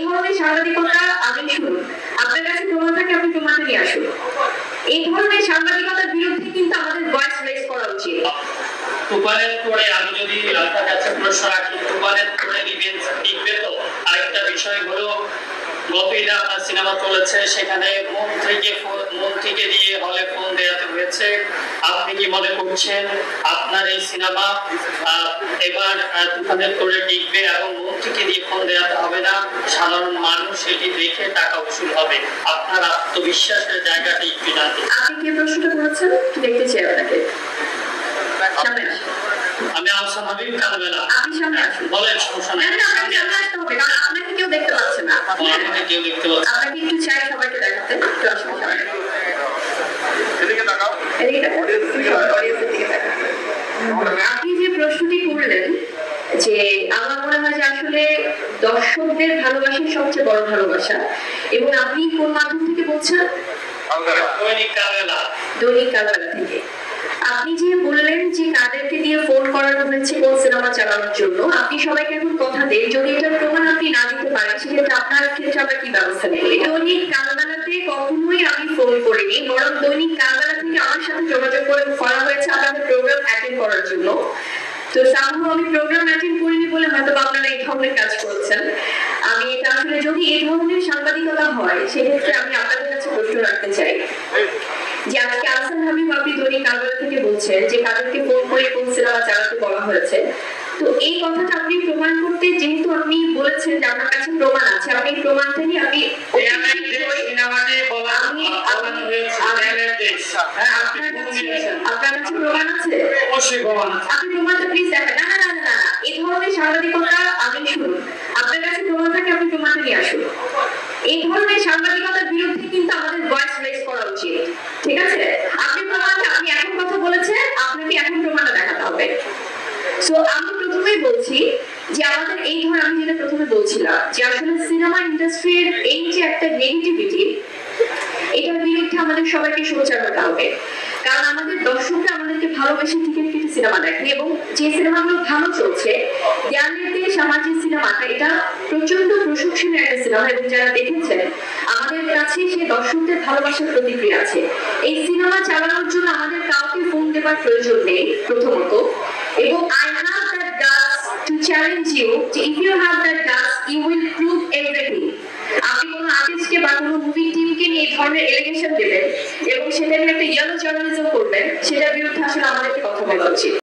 ধরনের সাংবাদিকতা আমি শুনুন, আপনার কাছে প্রমাণ থাকে আপনি প্রমাণটা নিয়ে আসুন। এই ধরনের সাংবাদিকতার বিরুদ্ধে কিন্তু আমাদের ভয়েস রেজ করা উচিত। তুফানের পরে আমি যদি আপনার কাছে প্রশ্ন রাখি, তুফানের পরে লিখবে তো আরেকটা বিষয় হলো গত ঈদে আপনার সিনেমা চলেছে, সেখানে মন্ত্রীকে দিয়ে হলে ফোন দেওয়াতে হয়েছে। আপনি কি মনে করছেন আপনার এই সিনেমা এবার তুফানের পরে লিখবে এবং মন্ত্রীকে দিয়ে ফোন দেওয়াতে হবে না, সাধারণ মানুষ এটি দেখে টাকা উসুল হবে? আপনার আত্মবিশ্বাসের জায়গাটা একটু জানতে। আপনি কি প্রশ্নটা করেছেন দেখতে চাই আপনাকে। সামনে আসুন। আমি আহসান হাবিব কালবেলা। আপনি সামনে আসুন। বলেন, সমস্যা নেই। না আপনি সামনে আসতে হবে, কারণ আপনাকে কেউ দেখতে পাচ্ছে না। আপনাকে কেউ দেখতে পাচ্ছে। আপনাকে একটু চাই সবাইকে দেখাতে। একটু আসুন সামনে। এদিকে তাকাও। এদিকে তাকান। অডিয়েন্সের দিকে তাকান। আপনি যে প্রশ্নটি করলেন, যে আমার মনে হয় যে আসলে দর্শকদের ভালোবাসাই সবচেয়ে বড় ভালোবাসা, এবং আপনি কোন মাধ্যম থেকে বলছেন? দৈনিক কালবেলা। দৈনিক কালবেলা থেকে। আপনি যে বললেন যে কাদেরকে দিয়ে ফোন করানো হয়েছে কোন সিনেমা চালানোর জন্য, আপনি সবাইকে এখন কথা দেন, যদি এটার প্রমাণ আপনি না দিতে পারেন সেক্ষেত্রে আপনার ক্ষেত্রে আমরা কি ব্যবস্থা নেব? দৈনিক কালবেলাতে কখনোই আমি ফোন করিনি, বরং দৈনিক কালবেলা থেকে আমার সাথে যোগাযোগ করা হয়েছে আপনাদের প্রোগ্রাম অ্যাটেন্ড করার জন্য। তো সামহাও আমি প্রোগ্রাম অ্যাটেন্ড করিনি বলে হয়তো আপনারা এই ধরনের কাজ করছেন। আমি এটা আসলে যদি এই ধরনের সাংবাদিকতা হয় সেক্ষেত্রে আমি আপনাদের কাছে প্রশ্ন রাখতে চাই যে আজকে আহসান হাবিব আপনি দৈনিক কালবেলা থেকে বলছেন যে কাদেরকে ফোন করে কোন সিনেমা চালাতে বলা হয়েছে। তো এই কথাটা আপনি প্রমাণ করতে, যেহেতু আপনি বলেছেন যে আপনার কাছে প্রমাণ আছে, আপনি প্রমাণটা নিয়ে আপনি আপনার কাছে প্রমাণ আছে, আপনি প্রমাণটা প্লিজ দেখান। না না না না এই ধরনের সাংবাদিকতা আমি শুনুন, আপনার কাছে প্রমাণ থাকে আপনি প্রমাণটা নিয়ে আসুন। এই ধরনের সাংবাদিকতার বিরুদ্ধে কিন্তু আমাদের ভয়েস রেজ করা উচিত, ঠিক আছে? আপনি প্রমাণটা, আপনি এখন কথা বলেছেন, আপনাকে এখন প্রমাণটা দেখাতে হবে। সো আমি প্রথমেই বলছি যে আমাদের এই ধর, আমি যেটা প্রথমে বলছিলাম যে আসলে সিনেমা ইন্ডাস্ট্রির এই যে একটা নেগেটিভিটি, এটার বিরুদ্ধে আমাদের সবাইকে সোচ্চার হতে হবে। কারণ আমাদের দর্শকরা আমাদেরকে ভালোবেসে টিকিট কেটে সিনেমা দেখে, এবং যে সিনেমাগুলো ভালো চলছে, দেয়াল নির্দেশ আমার যে সিনেমাটা, এটা প্রচন্ড প্রশংসনীয় একটা সিনেমা, এবং যারা দেখেছেন আমাদের কাছে সেই দর্শকদের ভালোবাসার প্রতিক্রিয়া আছে। এই সিনেমা চালানোর জন্য আমাদের কাউকে ফোন দেবার প্রয়োজন নেই প্রথমত, এবং I have that guts to challenge you, if you have that guts you will prove everything. আপনি কোনো আর্টিস্টকে বা কোনো মুভি টিমকে নিয়ে এই ধরনের এলিগেশন দেবেন এবং সেটা নিয়ে একটা ইয়েলো জার্নালিজম করবেন, সেটার বিরুদ্ধে আসলে আমাদেরকে কথা বলা উচিত।